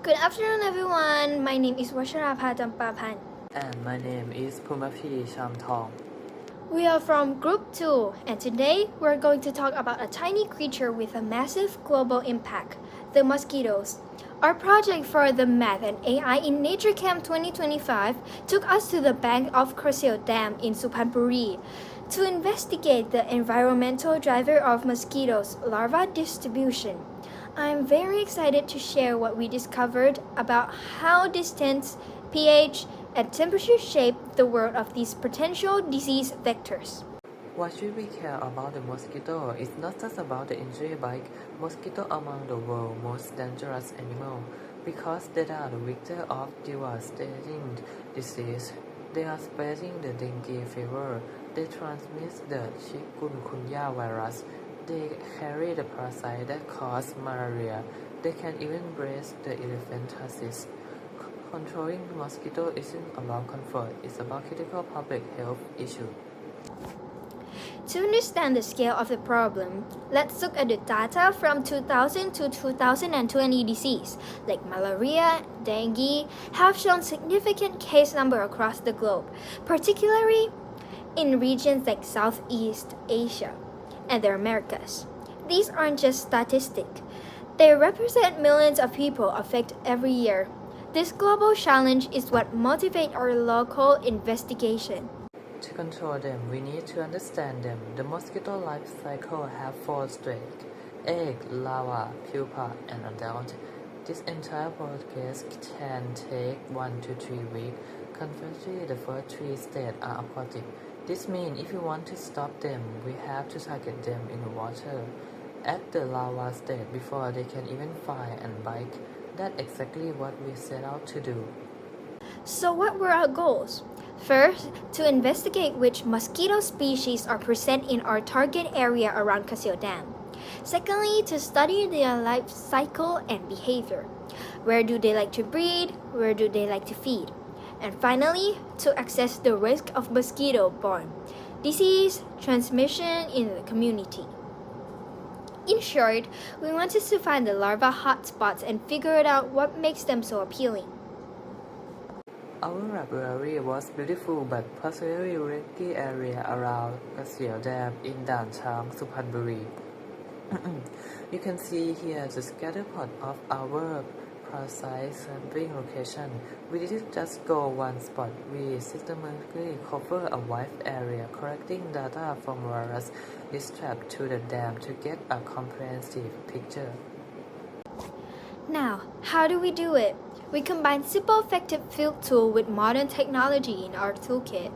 Good afternoon, everyone. My name is Washarapha Jampapan. And my name is Pumapi Shamthong. We are from Group 2, and today we're going to talk about a tiny creature with a massive global impact, the mosquitoes. Our project for the Math and AI in Nature Camp 2025 took us to the bank of Khorsil Dam in Suphanburi to investigate the environmental driver of mosquitoes' larva distribution. I'm very excited to share what we discovered about how distance, pH, and temperature shape the world of these potential disease vectors. Why should we care about the mosquito? It's not just about the injury bite. Mosquito among the world's most dangerous animal because they are the vector of devastating disease. They are spreading the dengue fever. They transmit the chikungunya virus. They carry the parasite that cause malaria. They can even breed the elephantiasis. Controlling mosquito isn't about comfort, it's about critical public health issue. To understand the scale of the problem, let's look at the data from 2000 to 2020 disease, like malaria, dengue, have shown significant case number across the globe, particularly in regions like Southeast Asia and the Americas. These aren't just statistics. They represent millions of people affected every year. This global challenge is what motivates our local investigation. To control them, we need to understand them. The mosquito life cycle has 4 stages: egg, larva, pupa, and adult. This entire process can take 1 to 3 weeks. Conversely, the first 3 stages are aquatic. This means if we want to stop them, we have to target them in the water at the larva stage before they can even fly and bite. That's exactly what we set out to do. So what were our goals? First, to investigate which mosquito species are present in our target area around Khorsil Dam. Secondly, to study their life cycle and behavior. Where do they like to breed? Where do they like to feed? And finally, to assess the risk of mosquito-borne disease transmission in the community. In short, we wanted to find the larva hotspots and figure out what makes them so appealing. Our library was beautiful but particularly risky area around Khorsil Dam in downtown Suphanburi. You can see here the scatter plot of our precise sampling location. We didn't just go one spot, we systematically cover a wide area collecting data from various districts to the dam to get a comprehensive picture. Now, how do we do it? We combined simple effective field tool with modern technology in our toolkit.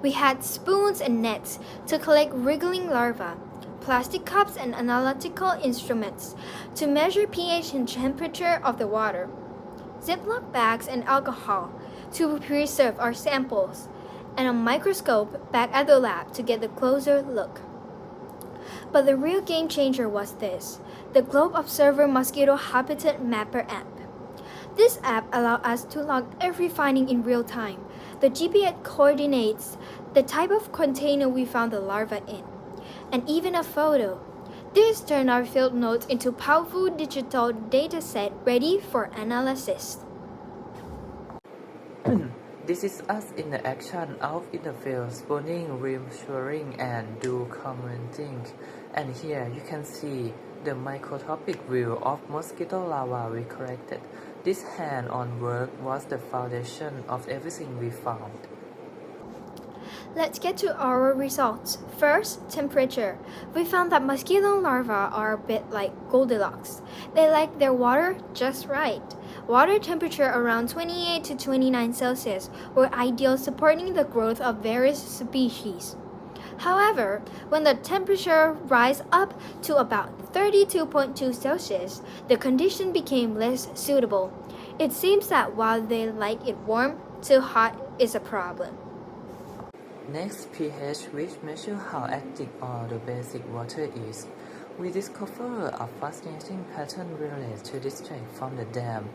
We had spoons and nets to collect wriggling larvae, plastic cups and analytical instruments to measure pH and temperature of the water, Ziploc bags and alcohol to preserve our samples, and a microscope back at the lab to get a closer look. But the real game changer was this, the Globe Observer Mosquito Habitat Mapper app. This app allowed us to log every finding in real time. The GPS coordinates the type of container we found the larva in, and even a photo. This turned our field notes into powerful digital dataset ready for analysis. This is us in the action out in the field, spawning, reassuring, and documenting. And here you can see the microscopic view of mosquito larvae we collected. This hand-on work was the foundation of everything we found. Let's get to our results. First, temperature. We found that mosquito larvae are a bit like Goldilocks. They like their water just right. Water temperature around 28 to 29 Celsius were ideal supporting the growth of various species. However, when the temperature rise up to about 32.2 Celsius, the condition became less suitable. It seems that while they like it warm, too hot is a problem. Next, pH, which measures how active or the basic water is. We discover a fascinating pattern related to district from the dam.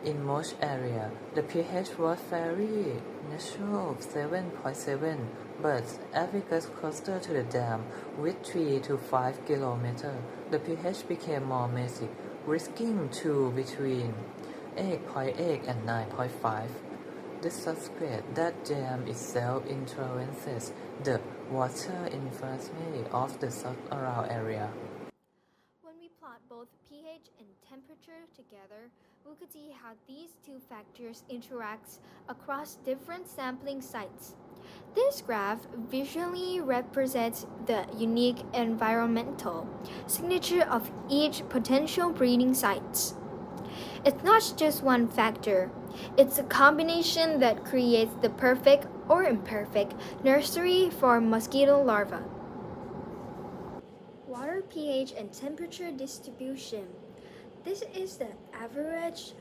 In most areas, the pH was very natural 7.7, but as we got closer to the dam with 3 to 5 kilometers, the pH became more basic, risking to between 8.8 and 9.5. This suggests that jam itself influences the water influence of the surrounding area. When we plot both pH and temperature together, we could see how these two factors interact across different sampling sites. This graph visually represents the unique environmental signature of each potential breeding site. It's not just one factor, it's a combination that creates the perfect or imperfect nursery for mosquito larvae. Water pH and temperature distribution. This is the average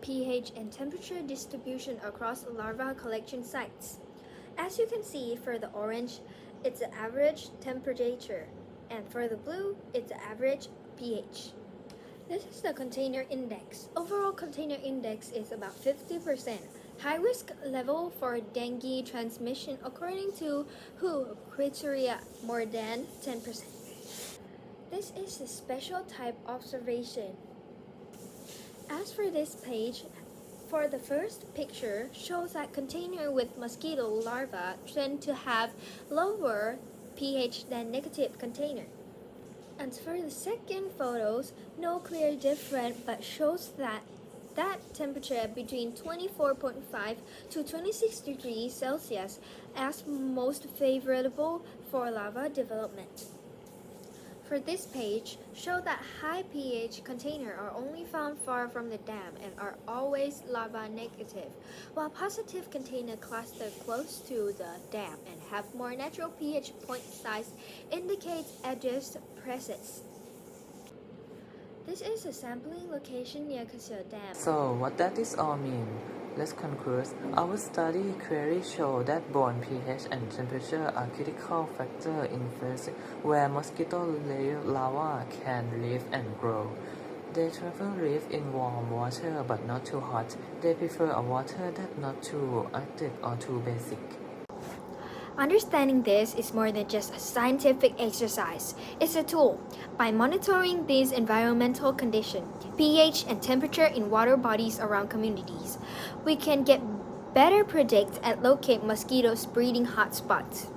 pH and temperature distribution across larva collection sites. As you can see, for the orange, it's the average temperature, and for the blue, it's the average pH. This is the container index. Overall container index is about 50%. High risk level for dengue transmission according to WHO criteria more than 10%. This is a special type observation. As for this page, for the first picture shows that container with mosquito larvae tend to have lower pH than negative container. And for the second photos, no clear difference but shows that temperature between 24.5 to 26 degrees Celsius as most favorable for larva development. For this page, show that high pH containers are only found far from the dam and are always larva negative, while positive containers cluster close to the dam and have more natural pH point size indicates adjust presence. This is a sampling location near Kaseo Dam. So what does this all mean? Let's conclude. Our study clearly shows that both pH and temperature are critical factors in places where mosquito larvae can live and grow. They live in warm water but not too hot. They prefer a water that's not too active or too basic. Understanding this is more than just a scientific exercise. It's a tool. By monitoring these environmental conditions, pH and temperature in water bodies around communities, we can get better predict and locate mosquitoes' breeding hotspots.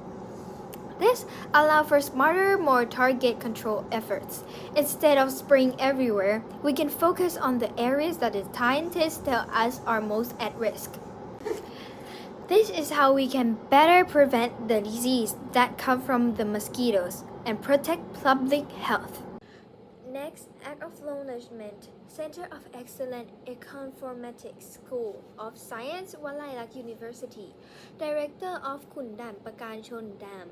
This allows for smarter, more target control efforts. Instead of spraying everywhere, we can focus on the areas that the scientists tell us are most at risk. This is how we can better prevent the disease that come from the mosquitoes and protect public health. Next, Acknowledgement, Center of Excellence Econometrics School of Science, Walayalak University, Director of Kundam Pakanchon Dam,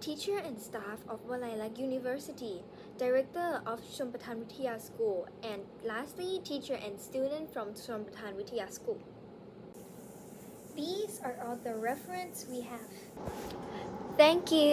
Teacher and staff of Walayalak University, Director of Shompatan Witya School, and lastly, teacher and student from Shompatan Witya School. These are all the reference we have. Thank you.